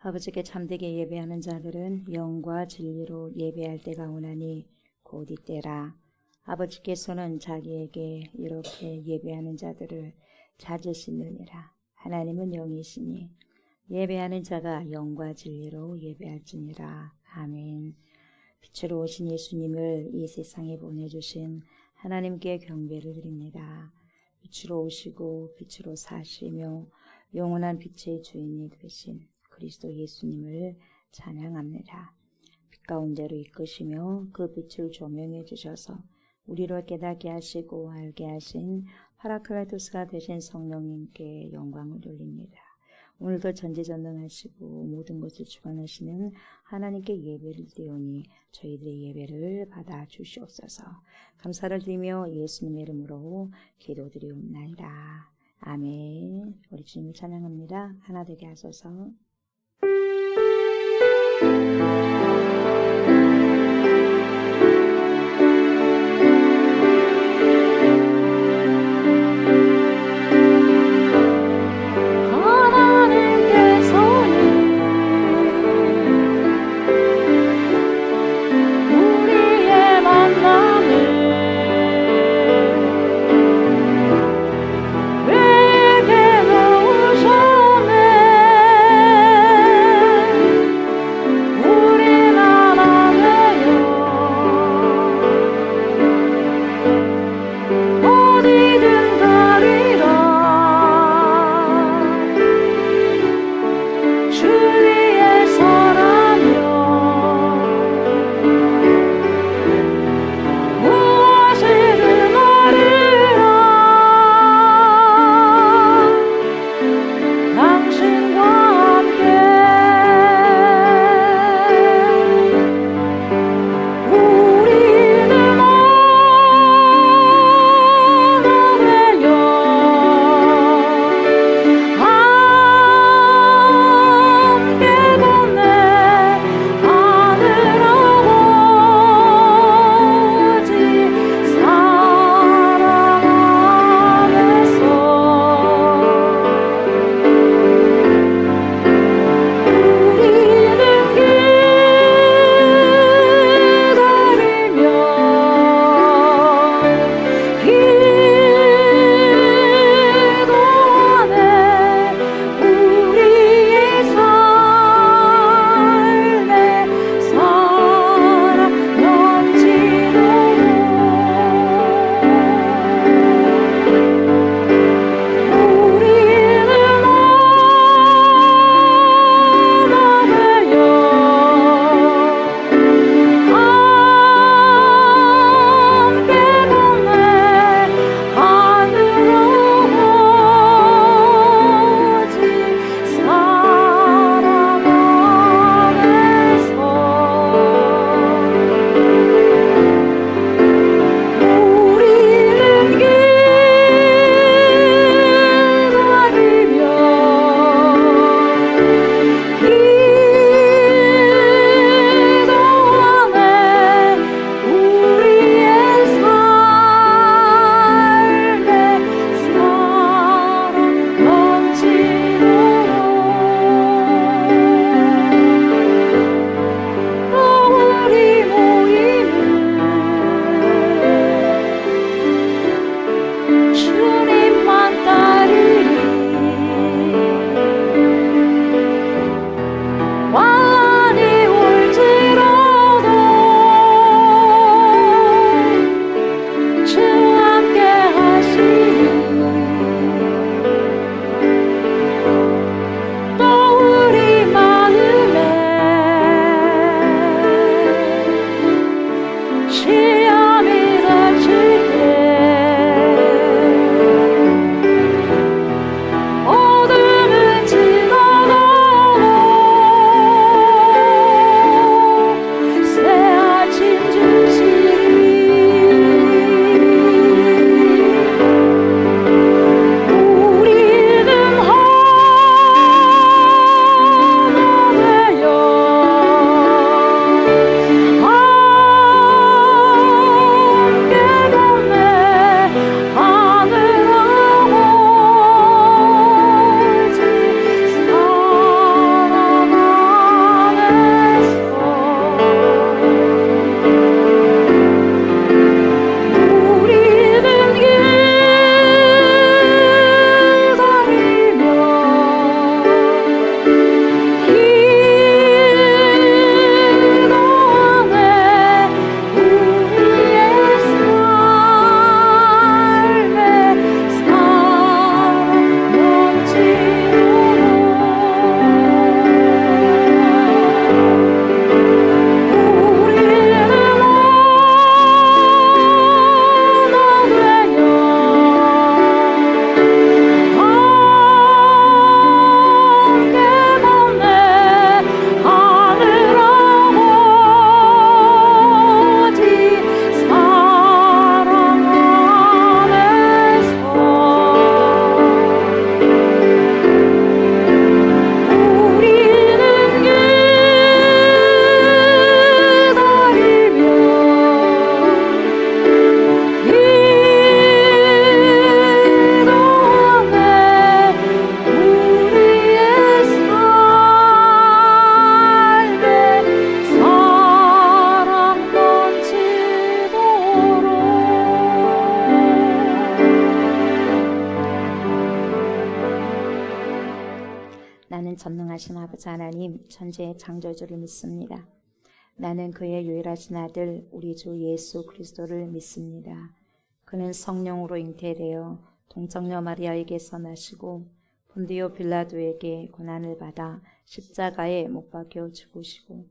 아버지께 참되게 예배하는 자들은 영과 진리로 예배할 때가 오나니 곧 이때라. 아버지께서는 자기에게 이렇게 예배하는 자들을 찾으시느니라. 하나님은 영이시니 예배하는 자가 영과 진리로 예배할지니라. 아멘. 빛으로 오신 예수님을 이 세상에 보내주신 하나님께 경배를 드립니다. 빛으로 오시고 빛으로 사시며 영원한 빛의 주인이 되신 그리스도 예수님을 찬양합니다. 빛 가운데로 이끄시며 그 빛을 조명해 주셔서 우리를 깨닫게 하시고 알게 하신 파라클라토스가 되신 성령님께 영광을 돌립니다. 오늘도 전지전능하시고 모든 것을 주관하시는 하나님께 예배를 드리오니 저희들의 예배를 받아 주시옵소서. 감사를 드리며 예수님의 이름으로 기도드리옵나이다. 아멘. 우리 주님을 찬양합니다. 하나 되게 하소서. 내게 놓으셨네. 하나님 천지의 창조주를 믿습니다. 나는 그의 유일하신 아들 우리 주 예수 그리스도를 믿습니다. 그는 성령으로 잉태되어 동정녀 마리아에게서 나시고 본디오 빌라도에게 고난을 받아 십자가에 못 박혀 죽으시고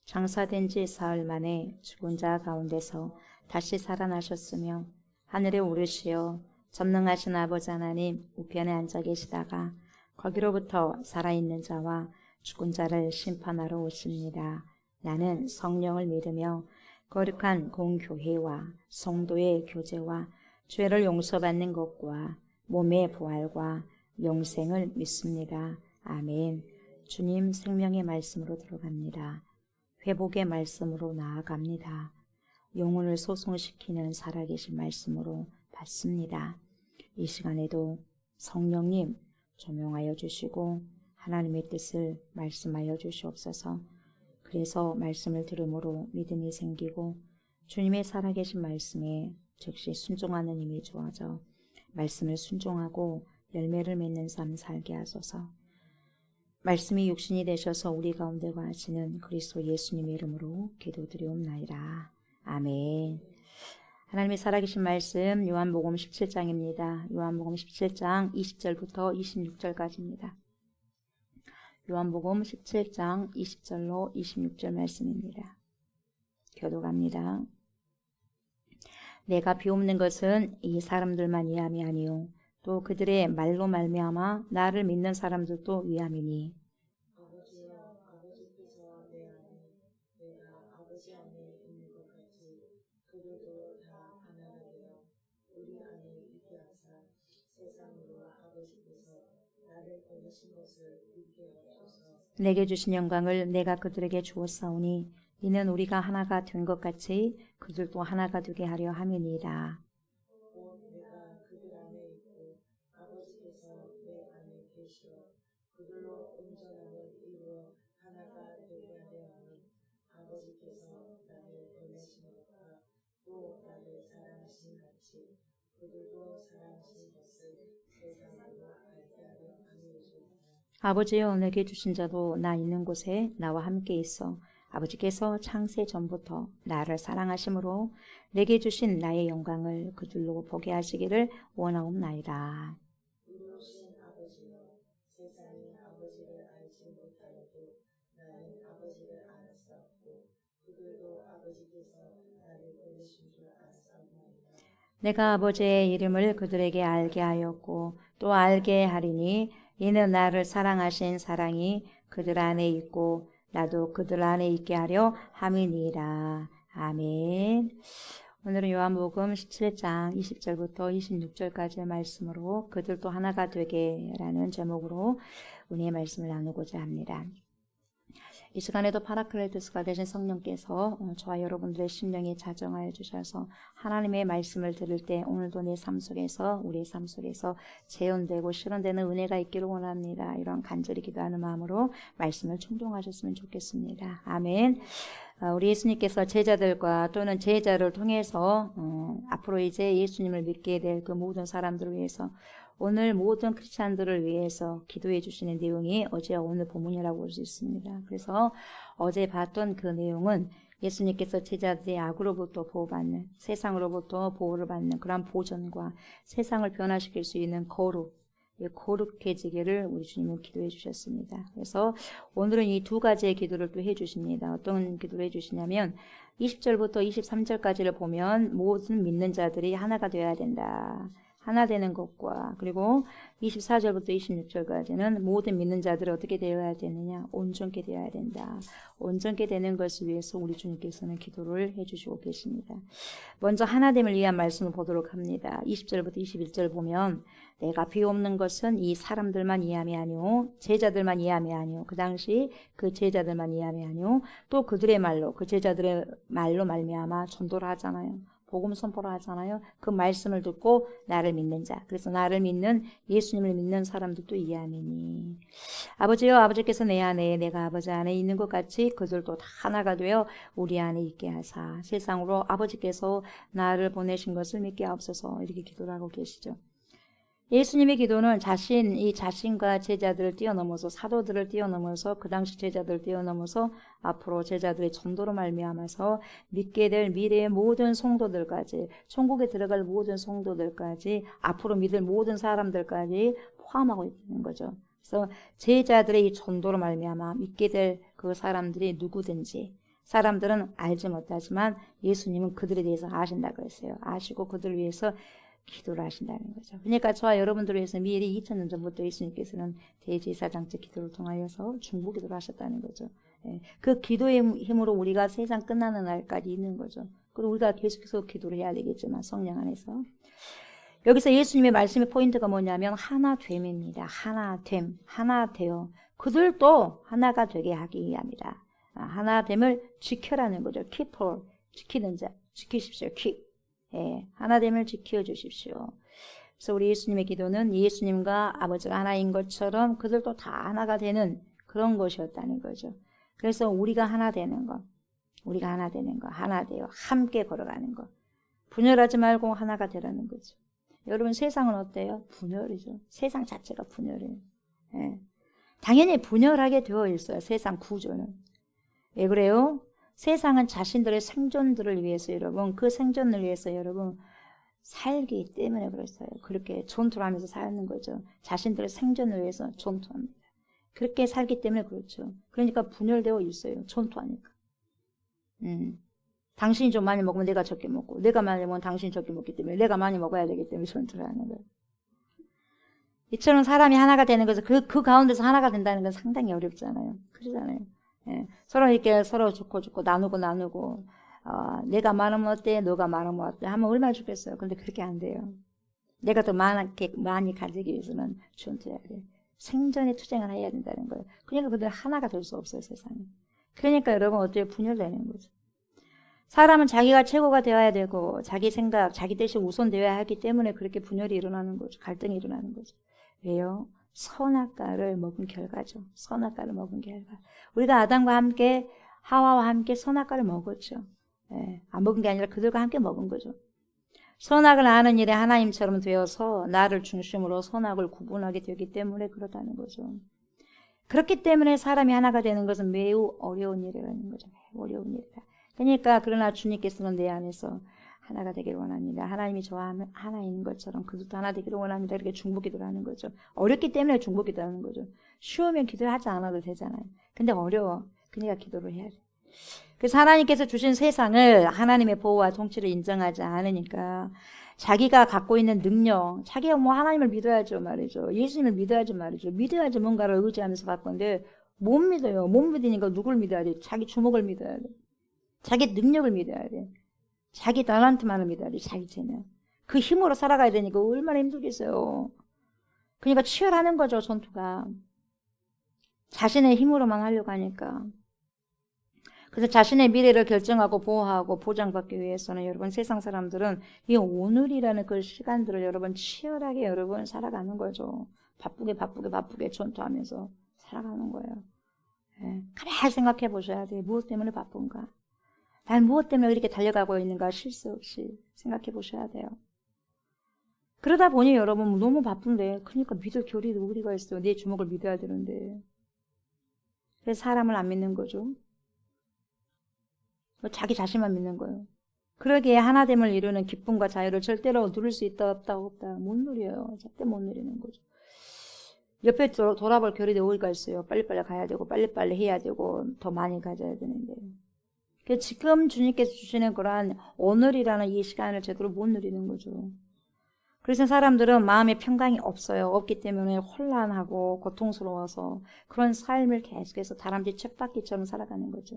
장사된 지 사흘 만에 죽은 자 가운데서 다시 살아나셨으며 하늘에 오르시어 전능하신 아버지 하나님 우편에 앉아 계시다가 거기로부터 살아있는 자와 죽은 자를 심판하러 오십니다. 나는 성령을 믿으며 거룩한 공교회와 성도의 교제와 죄를 용서받는 것과 몸의 부활과 영생을 믿습니다. 아멘. 주님 생명의 말씀으로 들어갑니다. 회복의 말씀으로 나아갑니다. 영혼을 소송시키는 살아계신 말씀으로 받습니다. 이 시간에도 성령님 조명하여 주시고 하나님의 뜻을 말씀하여 주시옵소서. 그래서 말씀을 들음으로 믿음이 생기고 주님의 살아계신 말씀에 즉시 순종하는 힘이 주어져 말씀을 순종하고 열매를 맺는 삶 살게 하소서. 말씀이 육신이 되셔서 우리 가운데 거하시는 그리스도 예수님의 이름으로 기도드리옵나이다. 아멘. 하나님의 살아계신 말씀 요한복음 17장입니다. 요한복음 17장 20절부터 26절까지입니다. 요한복음 17장 20절로 26절 말씀입니다. 교독합니다. 내가 비옵는 것은 이 사람들만 위함이 아니요 또 그들의 말로 말미암아 나를 믿는 사람들도 위함이니 아버지여 아버지께서 내 안에 내가 아버지 안에 있는 것 같이 그들도 다 하나가 되어 우리 안에 있게 하사 세상으로 아버지께서 나를 보내신 것을 믿게 하소서. 내게 주신 영광을 내가 그들에게 주었사오니 이는 우리가 하나가 된 것 같이 그들도 하나가 되게 하려 함이니이다. 곧 내가 그들 안에 있고 아버지께서 내 안에 계시어 그들로 온전함을 이루어 하나가 되게 하려 함은 아버지께서 나를 보내신 것과 또 나를 사랑하신 같이 그들도 사랑하신 것을 세상으로 알게 하려 함이로소이다. 아버지여 내게 주신 자도 나 있는 곳에 나와 함께 있어 아버지께서 창세 전부터 나를 사랑하심으로 내게 주신 나의 영광을 그들로 보게 하시기를 원하옵나이다. 이로신 아버지여 세상이 아버지를 알지 못하여도 나는 아버지를 알았사옵고 그들도 아버지께서 나를 보내신 줄 알았사옵나이다. 내가 아버지의 이름을 그들에게 알게 하였고 또 알게 하리니 이는 나를 사랑하신 사랑이 그들 안에 있고 나도 그들 안에 있게 하려 함이니이다. 아멘. 오늘은 요한복음 17장 20절부터 26절까지의 말씀으로 그들도 하나가 되게 라는 제목으로 은혜의 말씀을 나누고자 합니다. 이 시간에도 파라클레토스가 되신 성령께서 저와 여러분들의 심령에 자정하여 주셔서 하나님의 말씀을 들을 때 오늘도 내 삶 속에서 우리의 삶 속에서 재현되고 실현되는 은혜가 있기를 원합니다. 이런 간절히 기도하는 마음으로 말씀을 충동하셨으면 좋겠습니다. 아멘. 우리 예수님께서 제자들과 또는 제자를 통해서 앞으로 이제 예수님을 믿게 될 그 모든 사람들을 위해서 오늘 모든 크리스찬들을 위해서 기도해 주시는 내용이 어제와 오늘 본문이라고 볼 수 있습니다. 그래서 어제 봤던 그 내용은 예수님께서 제자들의 악으로부터 보호받는, 세상으로부터 보호를 받는 그런 보전과 세상을 변화시킬 수 있는 거룩해지기를 우리 주님은 기도해 주셨습니다. 그래서 오늘은 이 두 가지의 기도를 또 해 주십니다. 어떤 기도를 해 주시냐면 20절부터 23절까지를 보면 모든 믿는 자들이 하나가 되어야 된다. 하나 되는 것과 그리고 24절부터 26절까지는 모든 믿는 자들이 어떻게 되어야 되느냐? 온전케 되어야 된다. 온전케 되는 것을 위해서 우리 주님께서는 기도를 해주시고 계십니다. 먼저 하나됨을 위한 말씀을 보도록 합니다. 20절부터 21절 보면 내가 비옵는 것은 이 사람들만 이함이 아니오 제자들만 이함이 아니오 그 당시 그 제자들만 이함이 아니오 또 그들의 말로 그 제자들의 말로 말미암아 전도를 하잖아요. 복음 선포를 하잖아요. 그 말씀을 듣고 나를 믿는 자. 그래서 나를 믿는 예수님을 믿는 사람들도 이함이니. 아버지여 아버지께서 내 안에 내가 아버지 안에 있는 것 같이 그들도 다 하나가 되어 우리 안에 있게 하사 세상으로 아버지께서 나를 보내신 것을 믿게 하옵소서. 이렇게 기도를 하고 계시죠. 예수님의 기도는 이 자신과 제자들을 뛰어넘어서 사도들을 뛰어넘어서 그 당시 제자들을 뛰어넘어서 앞으로 제자들의 전도로 말미암아서 믿게 될 미래의 모든 성도들까지 천국에 들어갈 모든 성도들까지 앞으로 믿을 모든 사람들까지 포함하고 있는 거죠. 그래서 제자들의 이 전도로 말미암아 믿게 될 그 사람들이 누구든지 사람들은 알지 못하지만 예수님은 그들에 대해서 아신다고 했어요. 아시고 그들을 위해서 기도를 하신다는 거죠. 그러니까 저와 여러분들을 위해서 미리 2000년 전부터 예수님께서는 대제사장적 기도를 통하여서 중보기도를 하셨다는 거죠. 예, 그 기도의 힘으로 우리가 세상 끝나는 날까지 있는 거죠. 그리고 우리가 계속해서 기도를 해야 되겠지만 성령 안에서. 여기서 예수님의 말씀의 포인트가 뭐냐면 하나됨입니다. 하나됨, 하나되어 그들도 하나가 되게 하기 위함이다. 하나됨을 지켜라는 거죠. keeper, 지키는 자, 지키십시오. keep. 예, 하나됨을 지켜주십시오. 그래서 우리 예수님의 기도는 예수님과 아버지가 하나인 것처럼 그들도 다 하나가 되는 그런 것이었다는 거죠. 그래서 우리가 하나 되는 것, 하나 되어 함께 걸어가는 것. 분열하지 말고 하나가 되라는 거죠. 여러분 세상은 어때요? 분열이죠. 세상 자체가 분열이에요. 예. 당연히 분열하게 되어 있어요. 세상 구조는. 왜 그래요? 세상은 자신들의 생존들을 위해서 여러분, 그 생존을 위해서 여러분 살기 때문에 그랬어요. 그렇게 전투를 하면서 사는 거죠. 자신들의 생존을 위해서 전투합니다. 그렇게 살기 때문에 그렇죠. 그러니까 분열되어 있어요. 전투하니까. 당신이 좀 많이 먹으면 내가 적게 먹고, 내가 많이 먹으면 당신이 적게 먹기 때문에 내가 많이 먹어야 되기 때문에 전투를 하는 거예요. 이처럼 사람이 하나가 되는 것은 그 가운데서 하나가 된다는 건 상당히 어렵잖아요. 그러잖아요. 예. 서로 이렇게 서로 좋고 나누고 내가 많으면 어때? 너가 많으면 어때? 하면 얼마나 좋겠어요. 근데 그렇게 안 돼요. 내가 더 많이 가지기 위해서는 전투해야 돼요. 생존에 투쟁을 해야 된다는 거예요. 그러니까 그들 하나가 될 수 없어요, 세상에. 그러니까 여러분 어때요? 분열되는 거죠. 사람은 자기가 최고가 되어야 되고 자기 생각, 자기 뜻이 우선되어야 하기 때문에 그렇게 분열이 일어나는 거죠. 갈등이 일어나는 거죠. 왜요? 선악과를 먹은 결과죠. 선악과를 먹은 결과. 우리가 아담과 함께 하와와 함께 선악과를 먹었죠. 예, 안 먹은 게 아니라 그들과 함께 먹은 거죠. 선악을 아는 일에 하나님처럼 되어서 나를 중심으로 선악을 구분하게 되기 때문에 그렇다는 거죠. 그렇기 때문에 사람이 하나가 되는 것은 매우 어려운 일이라는 거죠. 매우 어려운 일이다. 그러니까 그러나 주님께서는 내 안에서 하나가 되기를 원합니다. 하나님이 저와 하나인 것처럼 그들도 하나 되기를 원합니다. 이렇게 중보기도를 하는 거죠. 어렵기 때문에 중보기도를 하는 거죠. 쉬우면 기도하지 않아도 되잖아요. 근데 어려워. 그러니까 기도를 해야 돼. 그래서 하나님께서 주신 세상을 하나님의 보호와 통치를 인정하지 않으니까 자기가 갖고 있는 능력, 자기가 뭐 하나님을 믿어야죠 말이죠. 예수님을 믿어야죠 말이죠. 믿어야지 뭔가를 의지하면서 갈 건데 못 믿어요. 못 믿으니까 누굴 믿어야 돼? 자기 주먹을 믿어야 돼. 자기 능력을 믿어야 돼. 자기 달란트만을 믿어야 돼. 자기 재능. 그 힘으로 살아가야 되니까 얼마나 힘들겠어요. 그러니까 치열하는 거죠, 전투가. 자신의 힘으로만 하려고 하니까. 그래서 자신의 미래를 결정하고 보호하고 보장받기 위해서는 여러분 세상 사람들은 이 오늘이라는 그 시간들을 여러분 치열하게 여러분 살아가는 거죠. 바쁘게 전투하면서 살아가는 거예요. 예. 가만히 생각해 보셔야 돼요. 무엇 때문에 바쁜가? 난 무엇 때문에 이렇게 달려가고 있는가 실수 없이 생각해 보셔야 돼요. 그러다 보니 여러분 너무 바쁜데 그러니까 믿을 교리 우리가 있어요. 내 주먹을 믿어야 되는데. 그래서 사람을 안 믿는 거죠. 자기 자신만 믿는 거예요. 그러기에 하나됨을 이루는 기쁨과 자유를 절대로 누릴 수 있다 없다 못 누려요. 절대 못 누리는 거죠. 옆에 돌아볼 교리도 어디가 있어요. 빨리빨리 가야 되고 빨리빨리 해야 되고 더 많이 가져야 되는데. 지금 주님께서 주시는 그러한 오늘이라는 이 시간을 제대로 못 누리는 거죠. 그래서 사람들은 마음의 평강이 없어요. 없기 때문에 혼란하고 고통스러워서 그런 삶을 계속해서 다람쥐 쳇바퀴처럼 살아가는 거죠.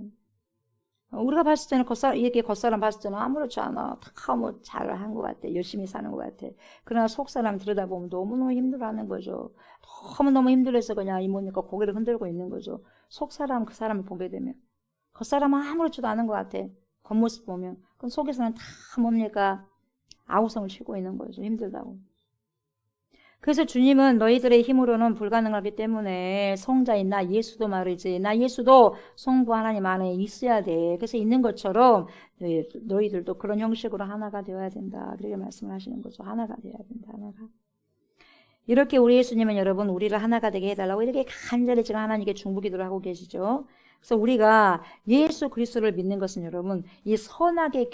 우리가 봤을 때는 겉사람 봤을 때는 아무렇지 않아. 다 뭐 잘한 것 같아. 열심히 사는 것 같아. 그러나 속사람 들여다보면 너무너무 힘들어하는 거죠. 너무너무 힘들어서 그냥 이모니까 고개를 흔들고 있는 거죠. 속사람 그 사람을 보게 되면. 겉사람은 아무렇지도 않은 것 같아. 겉모습 보면. 그럼 속에서는 다 뭡니까? 아우성을 치고 있는 거죠. 힘들다고. 그래서 주님은 너희들의 힘으로는 불가능하기 때문에 성자인 나 예수도 말이지. 나 예수도 성부 하나님 안에 있어야 돼. 그래서 있는 것처럼 너희들도 그런 형식으로 하나가 되어야 된다. 그렇게 말씀을 하시는 거죠. 하나가 되어야 된다. 하나가. 이렇게 우리 예수님은 여러분 우리를 하나가 되게 해달라고 이렇게 간절히 지금 하나님께 중보기도를 하고 계시죠. 그래서 우리가 예수 그리스도를 믿는 것은 여러분 이 선악의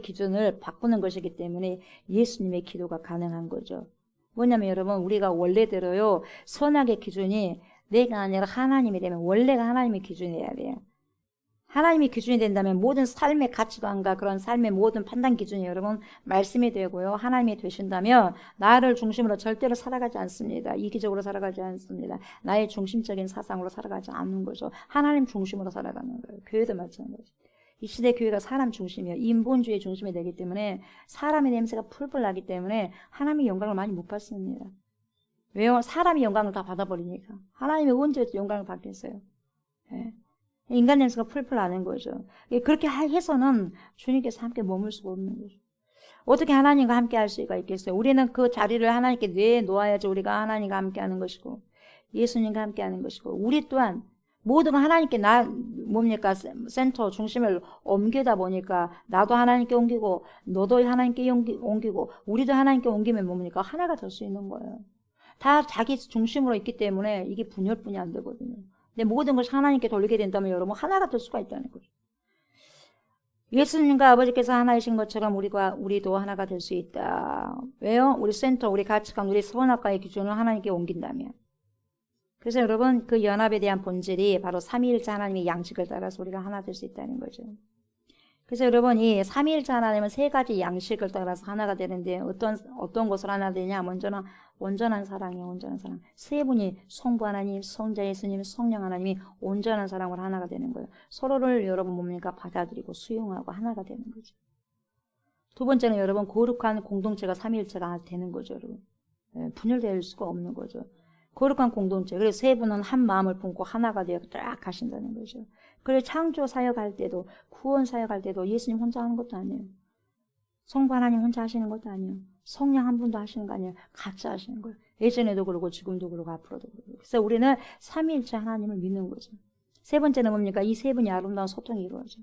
기준을 바꾸는 것이기 때문에 예수님의 기도가 가능한 거죠. 뭐냐면 여러분 우리가 원래대로요 선악의 기준이 내가 아니라 하나님이 되면 원래가 하나님의 기준이어야 돼요. 하나님이 기준이 된다면 모든 삶의 가치관과 그런 삶의 모든 판단 기준이 여러분 말씀이 되고요. 하나님이 되신다면 나를 중심으로 절대로 살아가지 않습니다. 이기적으로 살아가지 않습니다. 나의 중심적인 사상으로 살아가지 않는 거죠. 하나님 중심으로 살아가는 거예요. 교회도 마찬가지죠. 이 시대 교회가 사람 중심이에요. 인본주의 중심이 되기 때문에 사람의 냄새가 풀풀 나기 때문에 하나님의 영광을 많이 못 받습니다. 왜요? 사람이 영광을 다 받아버리니까. 하나님이 언제 영광을 받겠어요? 네. 인간 냄새가 풀풀 나는 거죠. 그렇게 해서는 주님께서 함께 머물 수가 없는 거죠. 어떻게 하나님과 함께 할 수가 있겠어요? 우리는 그 자리를 하나님께 내놓아야지 우리가 하나님과 함께 하는 것이고 예수님과 함께 하는 것이고 우리 또한 모든 걸 하나님께 센터 중심을 옮기다 보니까 나도 하나님께 옮기고 너도 하나님께 옮기고 우리도 하나님께 옮기면 뭡니까? 하나가 될 수 있는 거예요. 다 자기 중심으로 있기 때문에 이게 분열뿐이 안 되거든요. 근데 모든 것을 하나님께 돌리게 된다면 여러분 하나가 될 수가 있다는 거죠. 예수님과 아버지께서 하나이신 것처럼 우리도 하나가 될 수 있다. 왜요? 우리 센터, 우리 가치관, 우리 선악과의 기준을 하나님께 옮긴다면. 그래서 여러분 그 연합에 대한 본질이 바로 삼위일체 하나님의 양식을 따라서 우리가 하나 될 수 있다는 거죠. 그래서 여러분 이 삼위일체 하나님은 세 가지 양식을 따라서 하나가 되는데 어떤 것을 하나 되냐? 먼저는 온전한 사랑이에요. 온전한 사랑. 세 분이 성부 하나님, 성자 예수님, 성령 하나님이 온전한 사랑으로 하나가 되는 거예요. 서로를 여러분 뭡니까? 받아들이고 수용하고 하나가 되는 거죠. 두 번째는 여러분 거룩한 공동체가 삼위일체가 되는 거죠. 여러분. 분열될 수가 없는 거죠. 거룩한 공동체. 그래서 세 분은 한 마음을 품고 하나가 되어 딱 가신다는 거죠. 그리고 창조 사역할 때도 구원 사역할 때도 예수님 혼자 하는 것도 아니에요. 성부 하나님 혼자 하시는 것도 아니에요. 성령 한 분도 하시는 거 아니에요. 같이 하시는 거예요. 예전에도 그러고 지금도 그러고 앞으로도 그러고. 그래서 우리는 삼위일체 하나님을 믿는 거죠. 세 번째는 뭡니까? 이 세 분이 아름다운 소통이 이루어져요.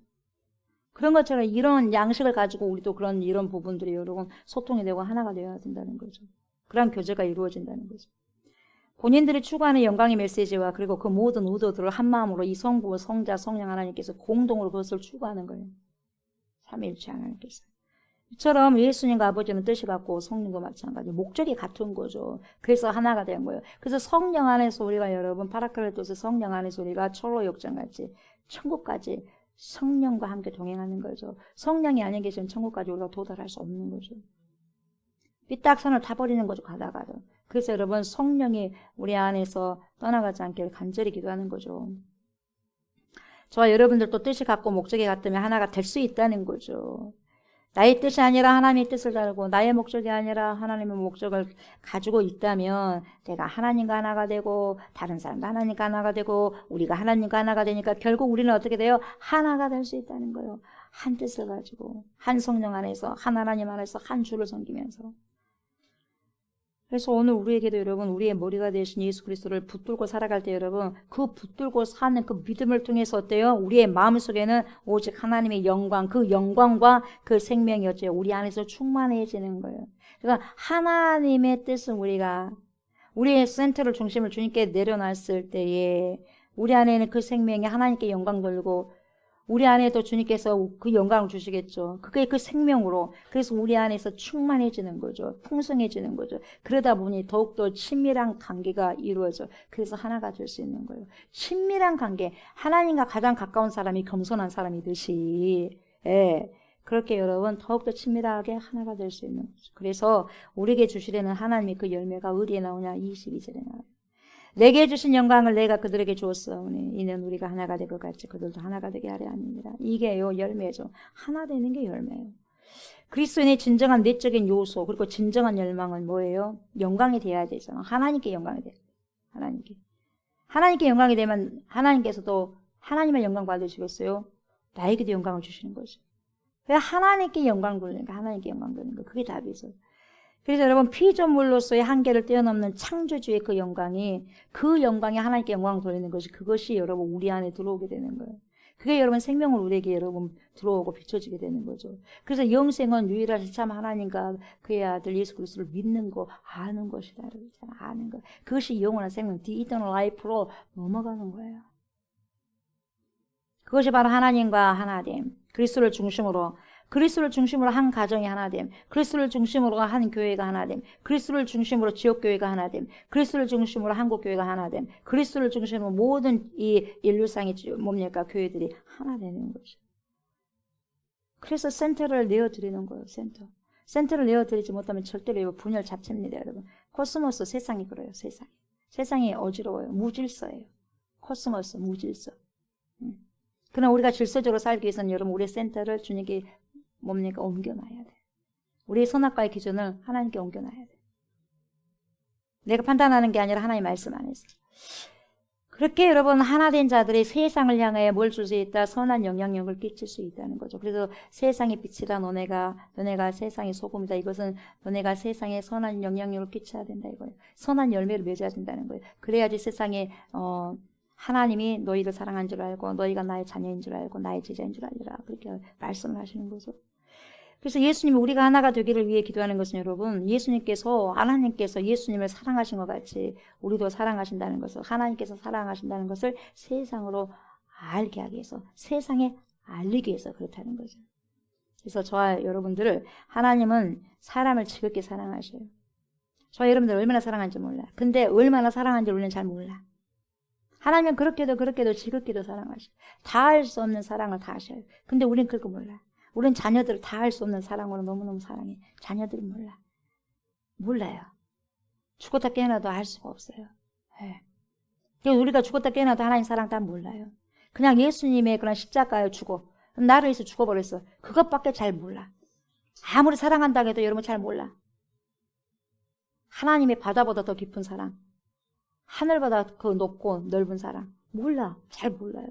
그런 것처럼 이런 양식을 가지고 우리도 이런 부분들이 여러분 소통이 되고 하나가 되어야 된다는 거죠. 그런 교제가 이루어진다는 거죠. 본인들이 추구하는 영광의 메시지와 그리고 그 모든 의도들을 한 마음으로 이 성부, 성자, 성령 하나님께서 공동으로 그것을 추구하는 거예요. 삼위일체 하나님께서. 이처럼 예수님과 아버지는 뜻이 같고 성령도 마찬가지. 목적이 같은 거죠. 그래서 하나가 된 거예요. 그래서 성령 안에서 우리가 여러분 파라클레토스 성령 안에서 우리가 철로 역정같이 천국까지 성령과 함께 동행하는 거죠. 성령이 안에 계시면 천국까지 우리가 도달할 수 없는 거죠. 삐딱선을 타버리는 거죠. 가다가도. 그래서 여러분 성령이 우리 안에서 떠나가지 않게 간절히 기도하는 거죠. 저와 여러분들도 뜻이 같고 목적이 같으면 하나가 될 수 있다는 거죠. 나의 뜻이 아니라 하나님의 뜻을 다르고 나의 목적이 아니라 하나님의 목적을 가지고 있다면 내가 하나님과 하나가 되고 다른 사람도 하나님과 하나가 되고 우리가 하나님과 하나가 되니까 결국 우리는 어떻게 돼요? 하나가 될 수 있다는 거예요. 한 뜻을 가지고 한 성령 안에서 한 하나님 안에서 한 주를 섬기면서. 그래서 오늘 우리에게도 여러분 우리의 머리가 되신 예수 그리스도를 붙들고 살아갈 때 여러분 그 붙들고 사는 그 믿음을 통해서 어때요? 우리의 마음속에는 오직 하나님의 영광, 그 영광과 그 생명이 어째요? 우리 안에서 충만해지는 거예요. 그러니까 하나님의 뜻은 우리의 센터를 중심을 주님께 내려놨을 때에 우리 안에는 그 생명이 하나님께 영광 돌리고 우리 안에도 주님께서 그 영광을 주시겠죠. 그게 그 생명으로. 그래서 우리 안에서 충만해지는 거죠. 풍성해지는 거죠. 그러다 보니 더욱더 친밀한 관계가 이루어져. 그래서 하나가 될 수 있는 거예요. 친밀한 관계. 하나님과 가장 가까운 사람이 겸손한 사람이듯이. 그렇게 여러분 더욱더 친밀하게 하나가 될 수 있는 거죠. 그래서 우리에게 주시려는 하나님의 그 열매가 어디에 나오냐? 22절에 나와요. 내게 주신 영광을 내가 그들에게 주었사오니 이는 우리가 하나가 될 것 같이 그들도 하나가 되게 하려 함이니라. 이게요 열매죠. 하나 되는 게 열매예요. 그리스도인의 진정한 내적인 요소 그리고 진정한 열망은 뭐예요? 영광이 돼야 되잖아. 하나님께 영광이 돼. 하나님께 영광이 되면 하나님께서도 하나님의 영광 받으시겠어요? 나에게도 영광을 주시는 거죠. 왜 하나님께 영광 돌리는가? 하나님께 영광 돌리는 거. 그게 답이죠. 그래서 여러분 피조물로서의 한계를 뛰어넘는 창조주의 그 영광이 하나님께 영광을 돌리는 것이 그것이 여러분 우리 안에 들어오게 되는 거예요. 그게 여러분 생명을 우리에게 여러분 들어오고 비춰지게 되는 거죠. 그래서 영생은 유일하신 참 하나님과 그의 아들 예수 그리스도를 믿는 거, 아는 것이다. 그러잖아. 아는 것. 그것이 영원한 생명, the eternal life로 넘어가는 거예요. 그것이 바로 하나님과 하나됨, 그리스도를 중심으로 한 가정이 하나됨, 그리스도를 중심으로 한 교회가 하나됨, 그리스도를 중심으로 지역교회가 하나됨, 그리스도를 중심으로 한국교회가 하나됨, 그리스도를 중심으로 모든 이 인류상의 뭡니까? 교회들이 하나 되는 거죠. 그래서 센터를 내어드리는 거예요. 센터를 내어드리지 못하면 절대로 이거 분열 잡채입니다, 여러분. 코스모스 세상이 그래요. 세상이 어지러워요. 무질서예요. 코스모스 무질서. 그러나 우리가 질서적으로 살기 위해서는 여러분 우리의 센터를 주님께 뭡니까? 옮겨놔야 돼. 우리의 선악과의 기준을 하나님께 옮겨놔야 돼. 내가 판단하는 게 아니라 하나님 말씀 안에서. 그렇게 여러분 하나된 자들이 세상을 향해 뭘 줄 수 있다? 선한 영향력을 끼칠 수 있다는 거죠. 그래서 세상의 빛이라 너네가 세상의 소금이다. 이것은 너네가 세상에 선한 영향력을 끼쳐야 된다 이거예요. 선한 열매를 맺어야 된다는 거예요. 그래야지 세상에 하나님이 너희를 사랑한 줄 알고 너희가 나의 자녀인 줄 알고 나의 제자인 줄 알리라. 그렇게 말씀을 하시는 거죠. 그래서 예수님이 우리가 하나가 되기를 위해 기도하는 것은 여러분 하나님께서 예수님을 사랑하신 것 같이 우리도 사랑하신다는 것을 하나님께서 사랑하신다는 것을 세상으로 알게 하기 위해서 세상에 알리기 위해서 그렇다는 거죠. 그래서 저와 여러분들을 하나님은 사람을 지극히 사랑하셔요. 저와 여러분들 얼마나 사랑하는지 몰라. 근데 얼마나 사랑하는지 우리는 잘 몰라. 하나님은 그렇게도 지극히도 사랑하셔요. 다 할 수 없는 사랑을 다 하셔요. 근데 우리는 그걸 몰라. 우리는 자녀들을 다 할 수 없는 사랑으로 너무너무 사랑해. 자녀들은 몰라요. 죽었다 깨어나도 알 수가 없어요. 네. 우리가 죽었다 깨어나도 하나님 사랑 다 몰라요. 그냥 예수님의 그런 십자가에 죽어. 나를 위해서 죽어버렸어. 그것밖에 잘 몰라. 아무리 사랑한다고 해도 여러분 잘 몰라. 하나님의 바다보다 더 깊은 사랑. 하늘보다 그 높고 넓은 사랑. 잘 몰라요.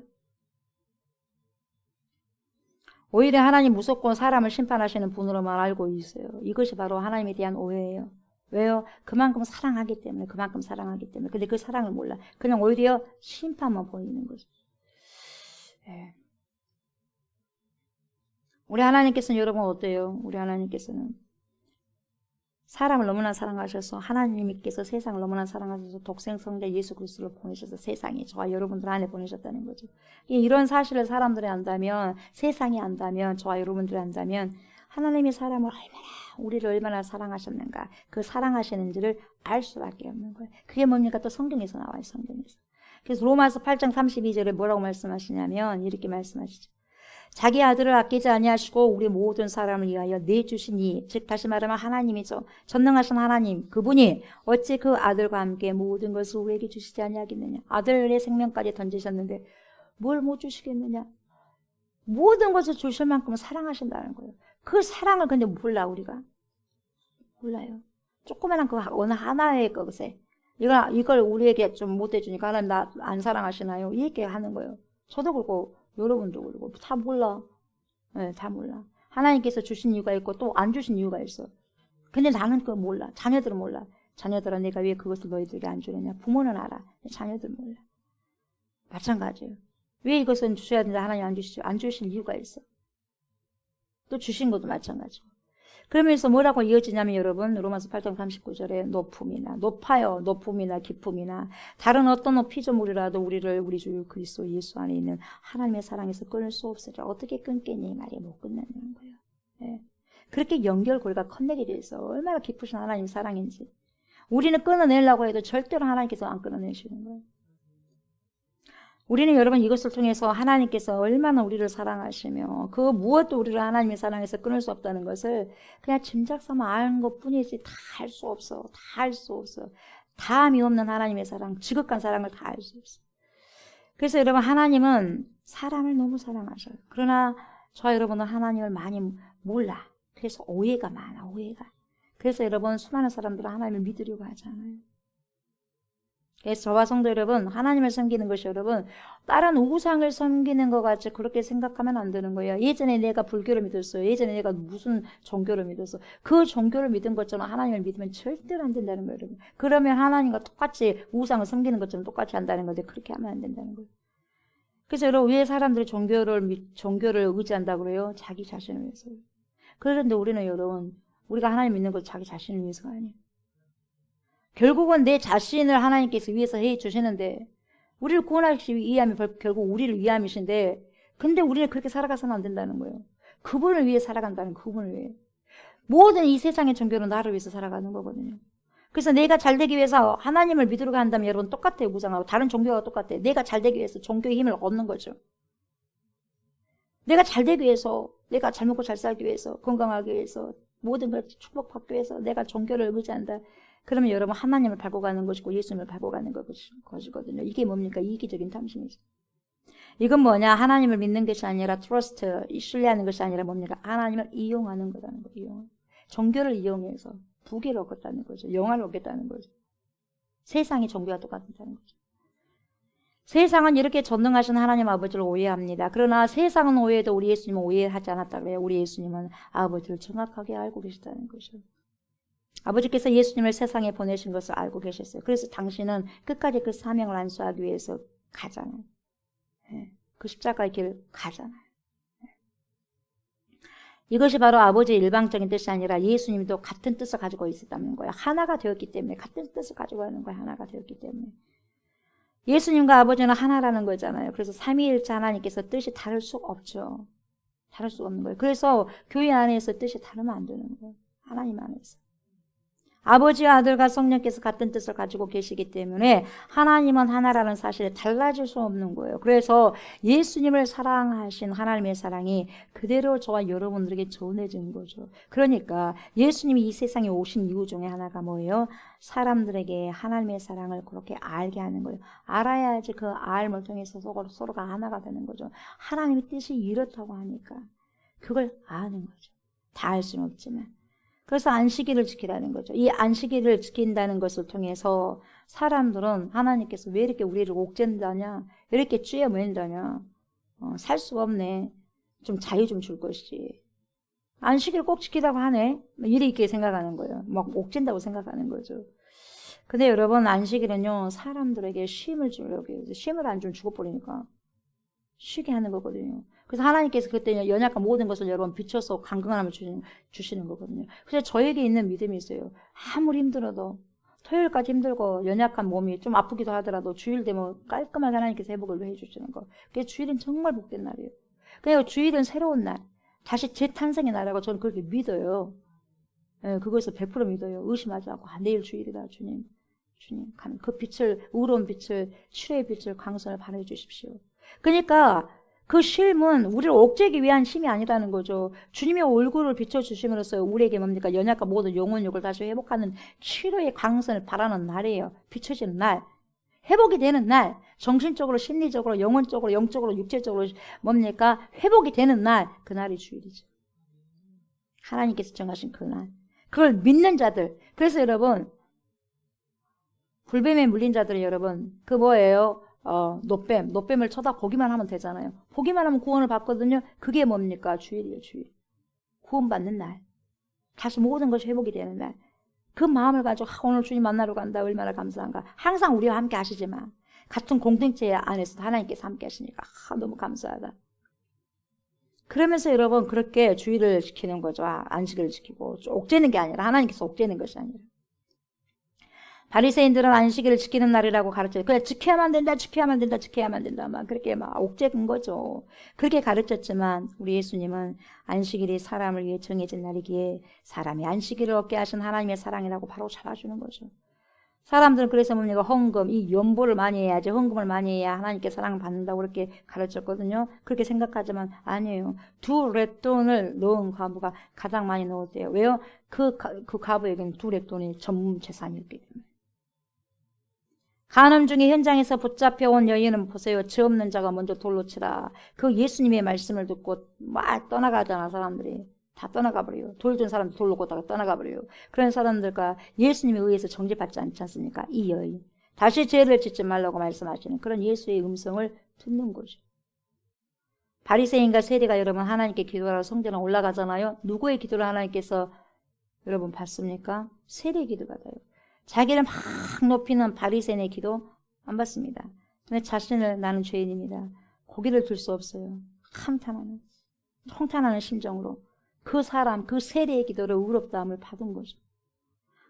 오히려 하나님 무섭고 사람을 심판하시는 분으로만 알고 있어요. 이것이 바로 하나님에 대한 오해예요. 왜요? 그만큼 사랑하기 때문에. 근데 그 사랑을 몰라. 그냥 오히려 심판만 보이는 거죠. 네. 우리 하나님께서는 여러분 어때요? 우리 하나님께서는 사람을 너무나 사랑하셔서 하나님께서 세상을 너무나 사랑하셔서 독생성자 예수 그리스도를 보내셔서 세상에 저와 여러분들 안에 보내셨다는 거죠. 이런 사실을 사람들이 안다면 세상이 안다면 저와 여러분들이 안다면 하나님이 사람을 우리를 얼마나 사랑하셨는가 그 사랑하시는지를 알 수밖에 없는 거예요. 그게 뭡니까? 또 성경에서 나와요. 성경에서. 그래서 로마서 8장 32절에 뭐라고 말씀하시냐면 이렇게 말씀하시죠. 자기 아들을 아끼지 아니하시고 우리 모든 사람을 위하여 내주시니 즉 다시 말하면 하나님이죠. 전능하신 하나님 그분이 어찌 그 아들과 함께 모든 것을 우리에게 주시지 아니하겠느냐. 아들의 생명까지 던지셨는데 뭘 못 주시겠느냐. 모든 것을 주실 만큼 사랑하신다는 거예요. 그 사랑을 근데 우리가 몰라요. 조그마한 그 어느 하나의 것에 이걸 우리에게 좀 못 해주니까 하나님 나 안 사랑하시나요? 이렇게 하는 거예요. 저도 그렇고 여러분도 그러고 다 몰라. 네, 다 몰라. 하나님께서 주신 이유가 있고 또 안 주신 이유가 있어. 근데 나는 그거 몰라. 자녀들은 몰라. 자녀들아 내가 왜 그것을 너희들에게 안 주느냐. 부모는 알아. 자녀들은 몰라. 마찬가지예요. 왜 이것은 주셔야 되는데 하나님 안 주시죠? 안 주신 이유가 있어. 또 주신 것도 마찬가지고. 그러면서 뭐라고 이어지냐면 여러분 로마서 8장 39절에 높음이나 기쁨이나 다른 어떤 피조물이라도 우리를 우리 주 그리스도 예수 안에 있는 하나님의 사랑에서 끊을 수 없으리라. 어떻게 끊겠니? 말이 못 끝나는 거예요. 네. 그렇게 연결고리가 커내게 돼 있어. 얼마나 깊으신 하나님 사랑인지. 우리는 끊어내려고 해도 절대로 하나님께서 안 끊어내시는 거예요. 우리는 여러분 이것을 통해서 하나님께서 얼마나 우리를 사랑하시며 그 무엇도 우리를 하나님의 사랑에서 끊을 수 없다는 것을 그냥 짐작삼아 아는 것뿐이지 다 할 수 없어. 다 할 수 없어. 다함이 없는 하나님의 사랑, 지극한 사랑을 다 알 수 없어. 그래서 여러분 하나님은 사람을 너무 사랑하셔요. 그러나 저와 여러분은 하나님을 많이 몰라. 그래서 오해가 많아. 그래서 여러분 수많은 사람들은 하나님을 믿으려고 하잖아요. 그래서 저와 성도 여러분 하나님을 섬기는 것이 여러분 다른 우상을 섬기는 것 같이 그렇게 생각하면 안 되는 거예요. 예전에 내가 불교를 믿었어요. 예전에 내가 무슨 종교를 믿었어. 그 종교를 믿은 것처럼 하나님을 믿으면 절대로 안 된다는 거예요. 여러분. 그러면 하나님과 똑같이 우상을 섬기는 것처럼 똑같이 한다는 건데 그렇게 하면 안 된다는 거예요. 그래서 여러분 왜 사람들이 종교를 의지한다고 그래요? 자기 자신을 위해서. 그런데 우리는 여러분 우리가 하나님 믿는 것도 자기 자신을 위해서가 아니에요. 결국은 내 자신을 하나님께서 위해서 해 주시는데 우리를 구원하시기 위함이 결국 우리를 위함이신데 근데 우리는 그렇게 살아가서는 안 된다는 거예요. 그분을 위해 살아간다는 그분을 위해. 모든 이 세상의 종교는 나를 위해서 살아가는 거거든요. 그래서 내가 잘되기 위해서 하나님을 믿으러 간다면 여러분 똑같아요. 무장하고 다른 종교가 똑같아요. 내가 잘되기 위해서 종교의 힘을 얻는 거죠. 내가 잘되기 위해서, 내가 잘 먹고 잘 살기 위해서, 건강하기 위해서, 모든 걸 축복받기 위해서 내가 종교를 의지한다. 그러면 여러분 하나님을 밟고 가는 것이고 예수님을 밟고 가는 것이거든요. 이게 뭡니까? 이기적인 탐심이죠. 이건 뭐냐? 하나님을 믿는 것이 아니라 트러스트, 신뢰하는 것이 아니라 뭡니까? 하나님을 이용하는 거라는 거예요. 종교를 이용해서 부귀를 얻겠다는 거죠. 영화를 얻겠다는 거죠. 세상이 종교와 똑같다는 거죠. 세상은 이렇게 전능하신 하나님 아버지를 오해합니다. 그러나 세상은 오해해도 우리 예수님은 오해하지 않았다 그래요. 우리 예수님은 아버지를 정확하게 알고 계시다는 거죠. 아버지께서 예수님을 세상에 보내신 것을 알고 계셨어요. 그래서 당신은 끝까지 그 사명을 안수하기 위해서 가잖아요. 그 십자가의 길을 가잖아요. 이것이 바로 아버지의 일방적인 뜻이 아니라 예수님도 같은 뜻을 가지고 있었다는 거예요. 하나가 되었기 때문에, 같은 뜻을 가지고 하는 거예요. 하나가 되었기 때문에. 예수님과 아버지는 하나라는 거잖아요. 그래서 삼위일체 하나님께서 뜻이 다를 수 없죠. 다를 수 없는 거예요. 그래서 교회 안에서 뜻이 다르면 안 되는 거예요. 하나님 안에서. 아버지와 아들과 성령께서 같은 뜻을 가지고 계시기 때문에 하나님은 하나라는 사실에 달라질 수 없는 거예요. 그래서 예수님을 사랑하신 하나님의 사랑이 그대로 저와 여러분들에게 전해진 거죠. 그러니까 예수님이 이 세상에 오신 이유 중에 하나가 뭐예요? 사람들에게 하나님의 사랑을 그렇게 알게 하는 거예요. 알아야지 그 알을 통해서 서로가 하나가 되는 거죠. 하나님의 뜻이 이렇다고 하니까 그걸 아는 거죠. 다 알 수는 없지만. 그래서 안식일을 지키라는 거죠. 이 안식일을 지킨다는 것을 통해서 사람들은 하나님께서 왜 이렇게 우리를 옥죄다냐, 왜 이렇게 쥐어맨다냐, 살 수가 없네, 좀 자유 좀 줄 것이지. 안식일 꼭 지키라고 하네, 이렇게 생각하는 거예요. 막 옥죄다고 생각하는 거죠. 근데 여러분 안식일은요 사람들에게 쉼을 주려고 해요. 쉼을 안 주면 죽어버리니까 쉬게 하는 거거든요. 그래서 하나님께서 그때 연약한 모든 것을 여러분 비춰서 강건함을 주시는 거거든요. 그래서 저에게 있는 믿음이 있어요. 아무리 힘들어도 토요일까지 힘들고 연약한 몸이 좀 아프기도 하더라도 주일 되면 깔끔하게 하나님께서 회복을 해주시는 거. 그래서 주일은 정말 복된 날이에요. 그러니까 주일은 새로운 날, 다시 재탄생의 날이라고 저는 그렇게 믿어요. 예, 그것을 100% 믿어요. 의심하지 않고 내일 주일이다 주님. 그 빛을, 의로운 빛을, 치료의 빛을, 강선을 발해 주십시오. 그러니까 그 쉼은 우리를 옥죄기 위한 쉼이 아니라는 거죠. 주님의 얼굴을 비춰주심으로써 우리에게 뭡니까? 연약한 모든 영혼력을 다시 회복하는 치료의 강선을 바라는 날이에요. 비춰지는 날. 회복이 되는 날. 정신적으로, 심리적으로, 영혼적으로, 영적으로, 육체적으로 뭡니까? 회복이 되는 날. 그 날이 주일이죠. 하나님께서 정하신 그 날. 그걸 믿는 자들. 그래서 여러분 불뱀에 물린 자들이 여러분 그 뭐예요? 노뱀을 쳐다보기만 하면 되잖아요. 보기만 하면 구원을 받거든요. 그게 뭡니까? 주일이에요, 주일. 구원받는 날. 다시 모든 것이 회복이 되는 날. 그 마음을 가지고 오늘 주님 만나러 간다. 얼마나 감사한가. 항상 우리와 함께 하시지만 같은 공동체 안에서 하나님께서 함께 하시니까 너무 감사하다. 그러면서 여러분 그렇게 주일을 지키는 거죠. 안식을 지키고 옥죄는 게 아니라 하나님께서 옥죄는 것이 아니라. 바리새인들은 안식일을 지키는 날이라고 가르쳐요. 그냥 지켜야만 된다, 지켜야만 된다, 지켜야만 된다. 막 그렇게 막 옥죄는 거죠. 그렇게 가르쳤지만 우리 예수님은 안식일이 사람을 위해 정해진 날이기에 사람이 안식일을 얻게 하신 하나님의 사랑이라고 바로 잡아주는 거죠. 사람들은 그래서 뭡니까? 헌금, 이 연보를 많이 해야지, 헌금을 많이 해야 하나님께 사랑을 받는다고 그렇게 가르쳤거든요. 그렇게 생각하지만 아니에요. 2렙돈을 넣은 과부가 가장 많이 넣었대요. 왜요? 그 과부에게는 2렙돈이 전 재산이었기 때문에. 간음 중에 현장에서 붙잡혀온 여인은 보세요. 죄 없는 자가 먼저 돌로 치라. 그 예수님의 말씀을 듣고 막 떠나가잖아, 사람들이. 다 떠나가버려요. 돌 든 사람들 돌로 걷다가 떠나가버려요. 그런 사람들과 예수님에 의해서 정죄받지 않지 않습니까? 이 여인. 다시 죄를 짓지 말라고 말씀하시는 그런 예수의 음성을 듣는 거죠. 바리새인과 세리가 여러분 하나님께 기도하러 성전에 올라가잖아요. 누구의 기도를 하나님께서 여러분 받습니까? 세리의 기도 받아요. 자기를 막 높이는 바리새인의 기도 안 받습니다. 근데 자신을 나는 죄인입니다. 고개를 들 수 없어요. 통탄하는 심정으로 그 사람, 그 세대의 기도를 의롭다함을 받은 거죠.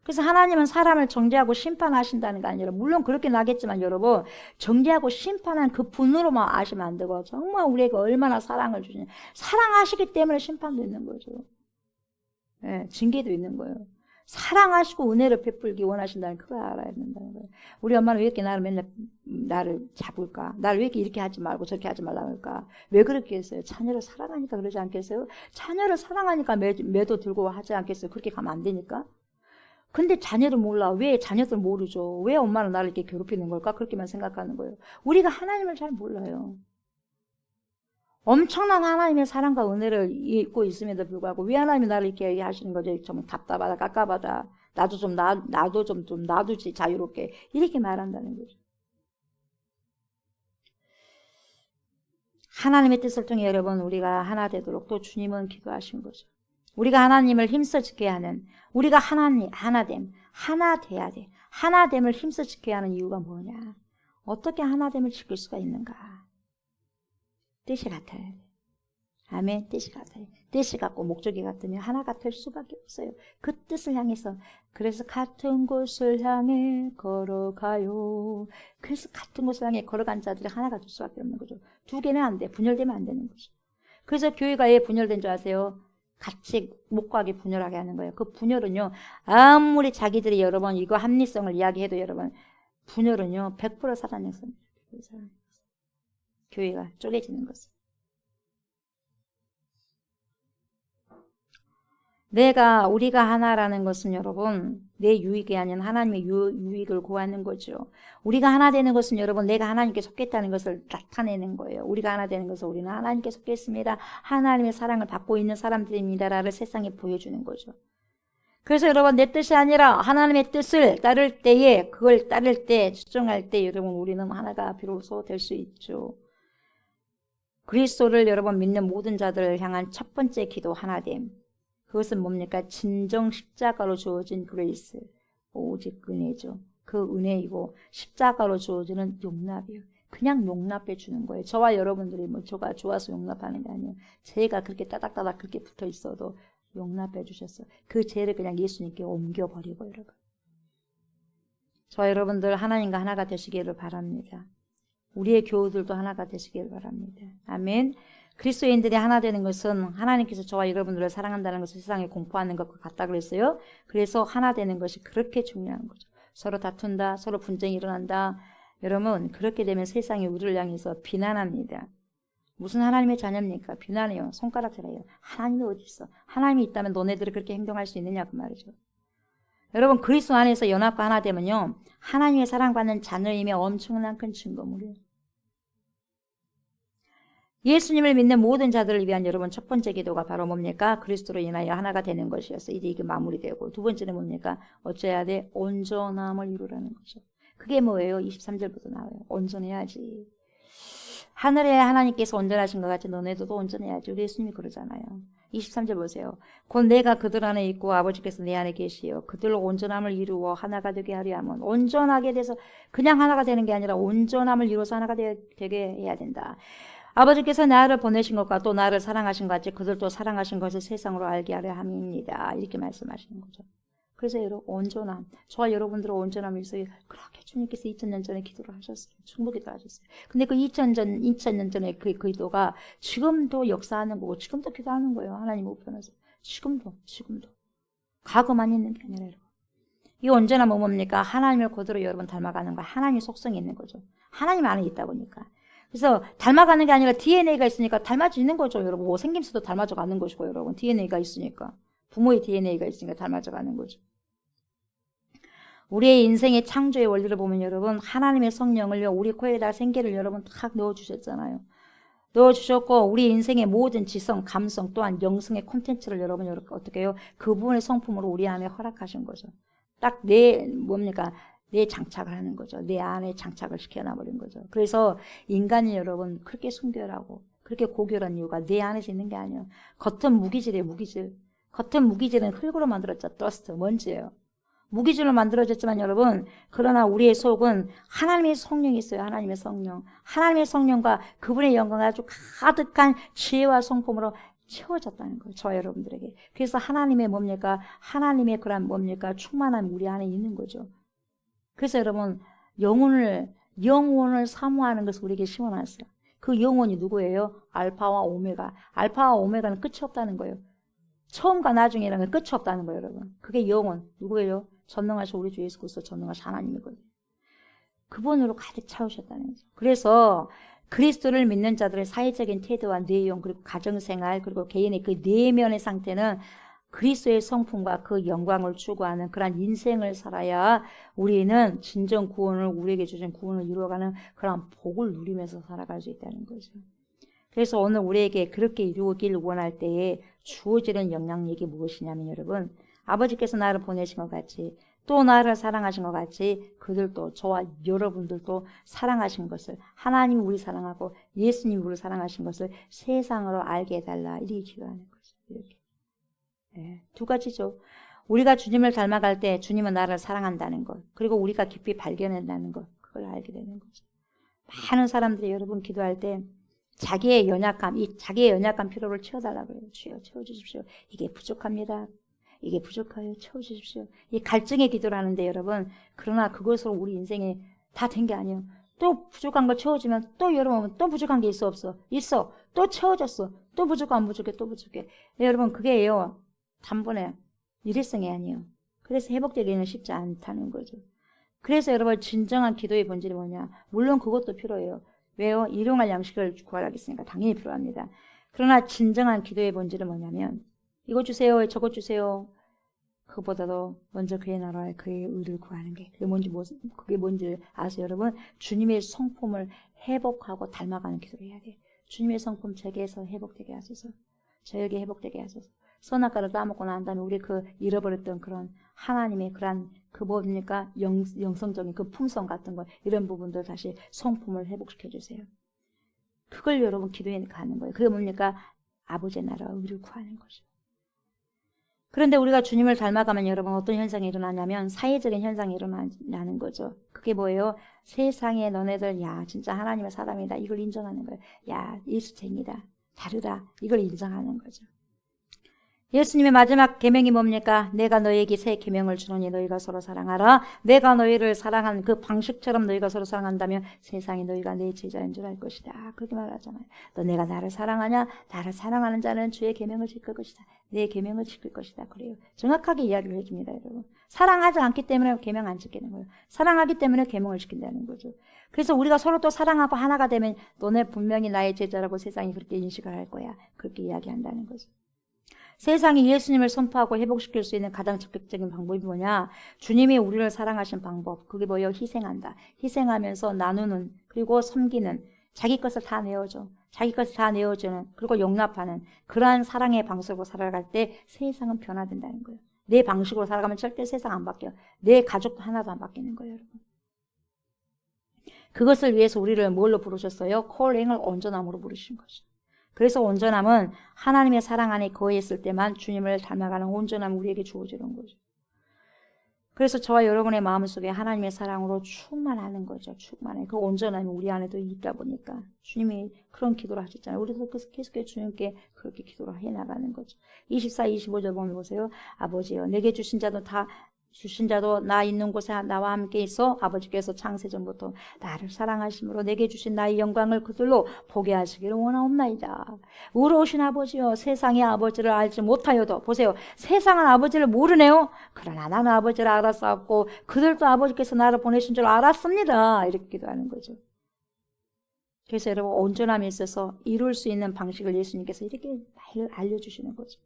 그래서 하나님은 사람을 정죄하고 심판하신다는 게 아니라, 물론 그렇게 나겠지만 여러분, 정죄하고 심판한 그 분으로만 아시면 안 되고, 정말 우리에게 얼마나 사랑을 주시냐. 사랑하시기 때문에 심판도 있는 거죠. 네, 징계도 있는 거예요. 사랑하시고 은혜를 베풀기 원하신다는 그걸 알아야 된다는 거예요. 우리 엄마는 왜 이렇게 나를 맨날 나를 잡을까? 나를 왜 이렇게 하지 말고 저렇게 하지 말라고 할까? 왜 그렇게 했어요? 자녀를 사랑하니까 그러지 않겠어요? 자녀를 사랑하니까 매도 들고 하지 않겠어요? 그렇게 가면 안 되니까. 근데 자녀를 몰라. 왜 자녀들 모르죠? 왜 엄마는 나를 이렇게 괴롭히는 걸까? 그렇게만 생각하는 거예요. 우리가 하나님을 잘 몰라요. 엄청난 하나님의 사랑과 은혜를 잊고 있음에도 불구하고 왜 하나님이 나를 이렇게 하시는 거죠? 좀 답답하다, 깝깝하다. 나도 좀 놔두지, 자유롭게. 이렇게 말한다는 거죠. 하나님의 뜻을 통해 여러분, 우리가 하나 되도록 또 주님은 기도하신 거죠. 우리가 하나님을 힘써 지켜야 하는, 우리가 하나 돼야 돼. 하나됨을 힘써 지켜야 하는 이유가 뭐냐? 어떻게 하나됨을 지킬 수가 있는가? 뜻이 같아야 돼. 아멘. 뜻이 같아요. 뜻이 같고 목적이 같으면 하나 같을 수밖에 없어요. 그 뜻을 향해서. 그래서 같은 곳을 향해 걸어가요. 그래서 같은 곳을 향해 걸어간 자들이 하나가 될 수밖에 없는 거죠. 두 개는 안 돼. 분열되면 안 되는 거죠. 그래서 교회가 왜 분열된 줄 아세요? 같이 못 가게 분열하게 하는 거예요. 그 분열은요, 아무리 자기들이 여러분 이거 합리성을 이야기해도 여러분, 분열은요 100% 사단 역사입니다. 교회가 쪼개지는 것은. 우리가 하나라는 것은 여러분, 내 유익이 아닌 하나님의 유익을 구하는 거죠. 우리가 하나 되는 것은 여러분, 내가 하나님께 속했다는 것을 나타내는 거예요. 우리가 하나 되는 것은 우리는 하나님께 속했습니다. 하나님의 사랑을 받고 있는 사람들입니다라를 세상에 보여주는 거죠. 그래서 여러분, 내 뜻이 아니라 하나님의 뜻을 따를 때에, 그걸 따를 때, 추종할 때 여러분, 우리는 하나가 비로소 될 수 있죠. 그리스도를 여러분 믿는 모든 자들을 향한 첫 번째 기도 하나됨. 그것은 뭡니까? 진정 십자가로 주어진 그레이스, 오직 은혜죠. 그 은혜이고 십자가로 주어지는 용납이에요. 그냥 용납해 주는 거예요. 저와 여러분들이 뭐 저가 좋아서 용납하는 게 아니에요. 죄가 그렇게 따닥따닥 그렇게 붙어 있어도 용납해 주셨어요. 그 죄를 그냥 예수님께 옮겨버리고 여러분. 저와 여러분들 하나님과 하나가 되시기를 바랍니다. 우리의 교우들도 하나가 되시기를 바랍니다. 아멘. 그리스도인들이 하나 되는 것은 하나님께서 저와 여러분들을 사랑한다는 것을 세상에 공포하는 것과 같다 그랬어요. 그래서 하나 되는 것이 그렇게 중요한 거죠. 서로 다툰다, 서로 분쟁이 일어난다. 여러분, 그렇게 되면 세상이 우리를 향해서 비난합니다. 무슨 하나님의 자녀입니까? 비난해요. 손가락질해요. 하나님이 어디 있어? 하나님이 있다면 너네들이 그렇게 행동할 수 있느냐 그 말이죠. 여러분, 그리스도 안에서 연합과 하나 되면요, 하나님의 사랑받는 자녀임의 엄청난 큰 증거물이에요. 예수님을 믿는 모든 자들을 위한 여러분 첫 번째 기도가 바로 뭡니까? 그리스도로 인하여 하나가 되는 것이었어요. 이제 이게 마무리되고, 두 번째는 뭡니까? 어째야 돼? 온전함을 이루라는 거죠. 그게 뭐예요? 23절부터 나와요. 온전해야지. 하늘에 하나님께서 온전하신 것 같이 너네도 온전해야지. 우리 예수님이 그러잖아요. 23절 보세요. 곧 내가 그들 안에 있고 아버지께서 내 안에 계시어 그들로 온전함을 이루어 하나가 되게 하려 하면, 온전하게 돼서 그냥 하나가 되는 게 아니라 온전함을 이루어서 하나가 되게 해야 된다. 아버지께서 나를 보내신 것과 또 나를 사랑하신 것 같이 그들도 사랑하신 것을 세상으로 알게 하려 함입니다. 이렇게 말씀하시는 거죠. 그래서 여러분, 온전함, 저와 여러분들의 온전함을 위해서 그렇게 주님께서 2000년 전에 기도를 하셨어요. 충분히 기도하셨어요. 근데 그 2000년 전에 그 기도가 지금도 역사하는 거고 지금도 기도하는 거예요. 하나님 우편에서. 지금도. 과거만 있는 게 아니라 여러분. 이 온전함은 뭡니까? 하나님을 그대로 여러분 닮아가는 거. 하나님의 속성이 있는 거죠. 하나님 안에 있다 보니까. 그래서 닮아가는 게 아니라 DNA가 있으니까 닮아지는 거죠, 여러분. 뭐 생김새도 닮아져 가는 것이고, 여러분. DNA가 있으니까. 부모의 DNA가 있으니까 닮아져 가는 거죠. 우리의 인생의 창조의 원리를 보면 여러분, 하나님의 성령을 우리 코에다 생기를 여러분 탁 넣어주셨잖아요. 넣어주셨고, 우리 인생의 모든 지성, 감성, 또한 영성의 콘텐츠를 여러분 이렇게 어떻게 해요? 그분의 성품으로 우리 안에 허락하신 거죠. 딱 내 장착을 하는 거죠. 내 안에 장착을 시켜놔버린 거죠. 그래서 인간이 여러분 그렇게 순결하고 그렇게 고결한 이유가 내 안에서 있는 게 아니에요. 겉은 무기질이에요, 무기질. 겉은 무기질은 흙으로 만들었죠. 더스트, 먼지예요. 무기질로 만들어졌지만 여러분, 그러나 우리의 속은 하나님의 성령이 있어요. 하나님의 성령. 하나님의 성령과 그분의 영광이 아주 가득한 지혜와 성품으로 채워졌다는 거예요. 저와 여러분들에게. 그래서 하나님의 뭡니까? 하나님의 그런 뭡니까? 충만함이 우리 안에 있는 거죠. 그래서 여러분, 영혼을 사모하는 것을 우리에게 심어놨어요. 그 영혼이 누구예요? 알파와 오메가. 알파와 오메가는 끝이 없다는 거예요. 처음과 나중이라는 건 끝이 없다는 거예요, 여러분. 그게 영혼. 누구예요? 전능하신 우리 주 예수 그리스도 전능하신 하나님이거든요. 그분으로 가득 차우셨다는 거죠. 그래서 그리스도를 믿는 자들의 사회적인 태도와 내용, 그리고 가정생활, 그리고 개인의 그 내면의 상태는 그리스도의 성품과 그 영광을 추구하는 그런 인생을 살아야 우리는 진정 구원을, 우리에게 주신 구원을 이루어가는 그런 복을 누리면서 살아갈 수 있다는 거죠. 그래서 오늘 우리에게 그렇게 이루길 원할 때에 주어지는 영향력이 무엇이냐면 여러분, 아버지께서 나를 보내신 것 같이 또 나를 사랑하신 것 같이 그들도, 저와 여러분들도 사랑하신 것을, 하나님이 우리 사랑하고 예수님이 우리를 사랑하신 것을 세상으로 알게 해달라, 이렇게 기도하는 거죠. 이렇게. 네, 두 가지죠. 우리가 주님을 닮아갈 때 주님은 나를 사랑한다는 것, 그리고 우리가 깊이 발견한다는 것, 그걸 알게 되는 거죠. 많은 사람들이 여러분 기도할 때 자기의 연약함, 이 자기의 연약한 필요를 채워달라고 그래요. 주여 채워주십시오. 이게 부족합니다. 이게 부족해요. 채워주십시오. 이 갈증의 기도를 하는데 여러분, 그러나 그것으로 우리 인생에 다 된 게 아니에요. 또 부족한 걸 채워주면 또 여러분 또 부족한 게 있어 없어? 있어. 또 채워졌어. 또 부족해 안 부족해 또 부족해. 네, 여러분 그게요. 단번에 일회성이 아니에요. 그래서 회복되기는 쉽지 않다는 거죠. 그래서 여러분 진정한 기도의 본질이 뭐냐? 물론 그것도 필요해요. 왜요? 일용할 양식을 구하라겠으니까 당연히 필요합니다. 그러나 진정한 기도의 본질은 뭐냐면 이거 주세요, 저거 주세요. 그보다도 먼저 그의 나라와 그의 의를 구하는 게 그게 뭔지 아세요, 여러분? 주님의 성품을 회복하고 닮아가는 기도를 해야 돼요. 주님의 성품 제게에서 회복되게 하소서. 저에게 회복되게 하소서. 선악과를 따먹고 난 다음에 우리 그 잃어버렸던 그런 하나님의 그런 그 뭡니까? 영성적인 그 품성 같은 거, 이런 부분들 다시 성품을 회복시켜 주세요. 그걸 여러분 기도에 가는 거예요. 그게 뭡니까? 아버지의 나라와 의를 구하는 거죠. 그런데 우리가 주님을 닮아가면 여러분 어떤 현상이 일어나냐면 사회적인 현상이 일어나는 거죠. 그게 뭐예요? 세상에 너네들 야 진짜 하나님의 사람이다, 이걸 인정하는 거예요. 야 예수쟁이다, 다르다, 이걸 인정하는 거죠. 예수님의 마지막 계명이 뭡니까? 내가 너희에게 새 계명을 주노니 너희가 서로 사랑하라. 내가 너희를 사랑한 그 방식처럼 너희가 서로 사랑한다면 세상이 너희가 내 제자인 줄 알 것이다. 그렇게 말하잖아요. 너 내가 나를 사랑하냐? 나를 사랑하는 자는 주의 계명을 지킬 것이다. 내 계명을 지킬 것이다. 그래요. 정확하게 이야기를 해줍니다, 여러분. 사랑하지 않기 때문에 계명 안 지키는 거예요. 사랑하기 때문에 계명을 지킨다는 거죠. 그래서 우리가 서로 또 사랑하고 하나가 되면 너네 분명히 나의 제자라고 세상이 그렇게 인식을 할 거야. 그렇게 이야기한다는 거죠. 세상이 예수님을 선포하고 회복시킬 수 있는 가장 적극적인 방법이 뭐냐? 주님이 우리를 사랑하신 방법. 그게 뭐예요? 희생한다. 희생하면서 나누는, 그리고 섬기는, 자기 것을 다 내어줘. 자기 것을 다 내어주는, 그리고 용납하는 그러한 사랑의 방식으로 살아갈 때 세상은 변화된다는 거예요. 내 방식으로 살아가면 절대 세상 안 바뀌어요. 내 가족도 하나도 안 바뀌는 거예요, 여러분. 그것을 위해서 우리를 뭘로 부르셨어요? 콜링을 온전함으로 부르신 거죠. 그래서 온전함은 하나님의 사랑 안에 거했을 때만 주님을 닮아가는 온전함이 우리에게 주어지는 거죠. 그래서 저와 여러분의 마음속에 하나님의 사랑으로 충만하는 거죠. 충만해. 그 온전함이 우리 안에도 있다 보니까 주님이 그런 기도를 하셨잖아요. 우리도 계속해서 주님께 그렇게 기도를 해나가는 거죠. 24, 25절 보면 보세요. 아버지여 내게 주신 자도 나 있는 곳에 나와 함께 있어 아버지께서 창세전부터 나를 사랑하심으로 내게 주신 나의 영광을 그들로 보게 하시기를 원하옵나이다. 의로우신 아버지여 세상의 아버지를 알지 못하여도, 보세요, 세상은 아버지를 모르네요. 그러나 나는 아버지를 알았었고 그들도 아버지께서 나를 보내신 줄 알았습니다. 이렇게 기도하는 거죠. 그래서 여러분 온전함에 있어서 이룰 수 있는 방식을 예수님께서 이렇게 알려주시는 거죠.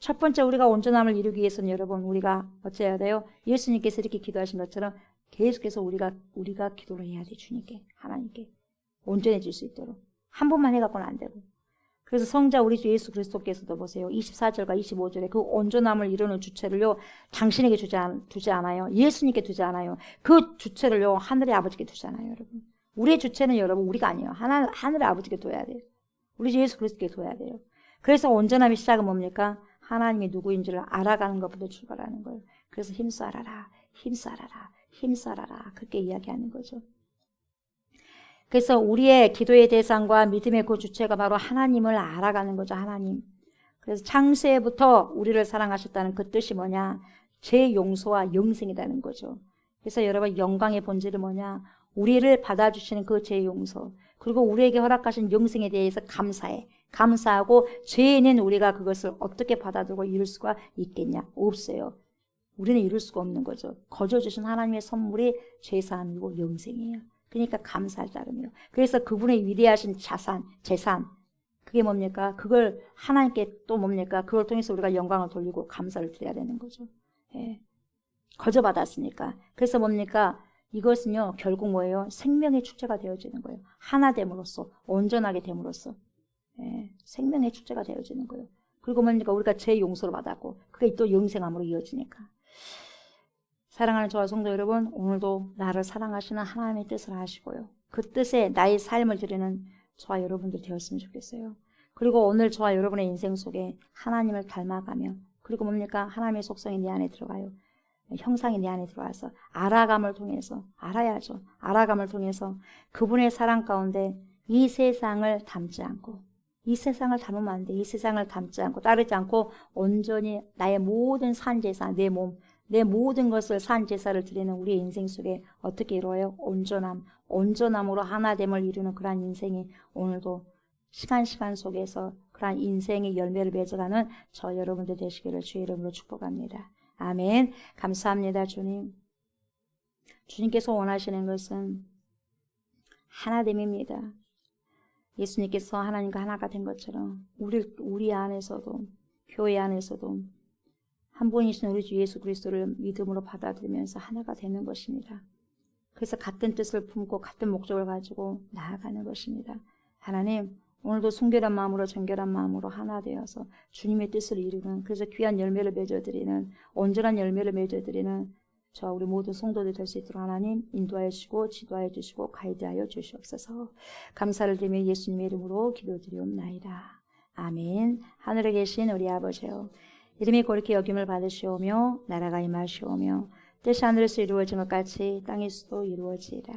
첫 번째 우리가 온전함을 이루기 위해서는 여러분 우리가 어찌해야 돼요? 예수님께서 이렇게 기도하신 것처럼 계속해서 우리가 기도를 해야 돼. 주님께, 하나님께 온전해질 수 있도록. 한 번만 해갖고는 안 되고. 그래서 성자 우리 주 예수 그리스도께서도 보세요. 24절과 25절에 그 온전함을 이루는 주체를요 당신에게 두지 않아요. 예수님께 두지 않아요. 그 주체를요 하늘의 아버지께 두잖아요, 여러분. 우리의 주체는 여러분 우리가 아니에요. 하늘의 아버지께 둬야 돼요. 우리 주 예수 그리스도께 둬야 돼요. 그래서 온전함의 시작은 뭡니까? 하나님이 누구인지를 알아가는 것부터 출발하는 거예요. 그래서 힘써라라, 힘써라라, 힘써라라 그렇게 이야기하는 거죠. 그래서 우리의 기도의 대상과 믿음의 그 주체가 바로 하나님을 알아가는 거죠. 하나님. 그래서 창세부터 우리를 사랑하셨다는 그 뜻이 뭐냐? 제 용서와 영생이라는 거죠. 그래서 여러분 영광의 본질은 뭐냐? 우리를 받아주시는 그 제 용서, 그리고 우리에게 허락하신 영생에 대해서 감사해. 감사하고 죄인인 우리가 그것을 어떻게 받아들고 이룰 수가 있겠냐? 없어요. 우리는 이룰 수가 없는 거죠. 거저 주신 하나님의 선물이 죄사함이고 영생이에요. 그러니까 감사할 따름이에요. 그래서 그분의 위대하신 재산, 그게 뭡니까? 그걸 하나님께 또 뭡니까? 그걸 통해서 우리가 영광을 돌리고 감사를 드려야 되는 거죠. 예. 거저 받았으니까. 그래서 뭡니까? 이것은요, 결국 뭐예요? 생명의 축제가 되어지는 거예요. 하나 됨으로써, 온전하게 됨으로써. 예. 생명의 축제가 되어지는 거예요. 그리고 뭡니까? 우리가 죄 용서를 받았고, 그게 또 영생함으로 이어지니까. 사랑하는 저와 성도 여러분, 오늘도 나를 사랑하시는 하나님의 뜻을 아시고요. 그 뜻에 나의 삶을 드리는 저와 여러분들 되었으면 좋겠어요. 그리고 오늘 저와 여러분의 인생 속에 하나님을 닮아가며, 그리고 뭡니까? 하나님의 속성이 내 안에 들어가요. 형상이 내 안에 들어와서 알아감을 통해서, 알아야죠. 알아감을 통해서 그분의 사랑 가운데 이 세상을 담지 않고, 이 세상을 담으면 안 돼. 이 세상을 담지 않고 따르지 않고 온전히 나의 모든 산제사, 내 몸, 내 모든 것을 산제사를 드리는 우리의 인생 속에 어떻게 이루어요? 온전함으로 하나됨을 이루는 그러한 인생이 오늘도 시간 속에서 그러한 인생의 열매를 맺어가는 저 여러분들 되시기를 주의 이름으로 축복합니다. 아멘. 감사합니다, 주님. 주님께서 원하시는 것은 하나됨입니다. 예수님께서 하나님과 하나가 된 것처럼 우리 안에서도, 교회 안에서도 한 분이신 우리 주 예수 그리스도를 믿음으로 받아들이면서 하나가 되는 것입니다. 그래서 같은 뜻을 품고 같은 목적을 가지고 나아가는 것입니다. 하나님, 오늘도 순결한 마음으로 정결한 마음으로 하나 되어서 주님의 뜻을 이루는, 그래서 귀한 열매를 맺어드리는, 온전한 열매를 맺어드리는 저 우리 모든 성도들 될 수 있도록 하나님 인도하여 주시고 지도하여 주시고 가이드하여 주시옵소서. 감사를 드리며 예수님의 이름으로 기도드리옵나이다. 아멘. 하늘에 계신 우리 아버지여, 이름이 거룩히 여김을 받으시오며 나라가 임하시오며 뜻이 하늘에서 이루어진 것 같이 땅에서도 이루어지이다.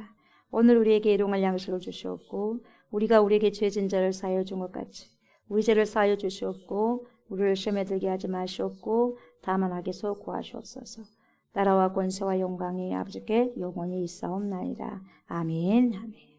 오늘 우리에게 일용할 양식을 주시옵고 우리가 우리에게 죄진 자를 사하여 준 것 같이 우리 죄를 사하여 주시옵고 우리를 시험에 들게 하지 마시옵고 다만 악에서 구하시옵소서. 나라와 권세와 영광이 아버지께 영원히 있사옵나이다. 아멘. 아멘.